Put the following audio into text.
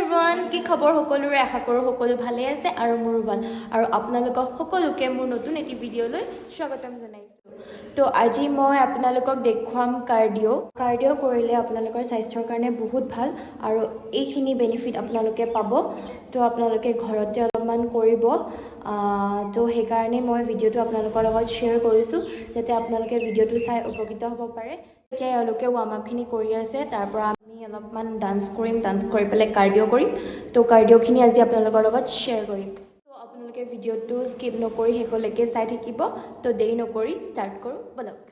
everyone কি খবৰ সকলোৰে আশা কৰোঁ সকলো ভালে আছে আৰু মোৰো ভাল আৰু আপোনালোকক সকলোকে মোৰ নতুন এটি ভিডিঅ'লৈ স্বাগতম জনাইছোঁ তো আজি মই আপোনালোকক দেখুৱাম কাৰ্ডিঅ' কৰিলে আপোনালোকৰ স্বাস্থ্যৰ কাৰণে বহুত ভাল আৰু এইখিনি বেনিফিট আপোনালোকে পাব তো আপোনালোকে ঘৰতে অলপমান কৰিব তো সেইকাৰণে মই ভিডিঅ'টো আপোনালোকৰ লগত শ্বেয়াৰ কৰিছোঁ যাতে আপোনালোকে ভিডিঅ'টো চাই উপকৃত হ'ব পাৰে এতিয়া এওঁলোকে ৱাৰ্ম আপখিনি কৰি আছে তাৰপৰা আমি অলপমান ডান্স কৰি পেলাই কাৰ্ডিঅ' কৰিম তো কাৰ্ডিঅ'খিনি আজি আপোনালোকৰ লগত শ্বেয়াৰ কৰিম তো আপোনালোকে ভিডিঅ'টো স্কিপ নকৰি শেষলৈকে চাই থাকিব তো দেৰি নকৰি ষ্টাৰ্ট কৰোঁ বলক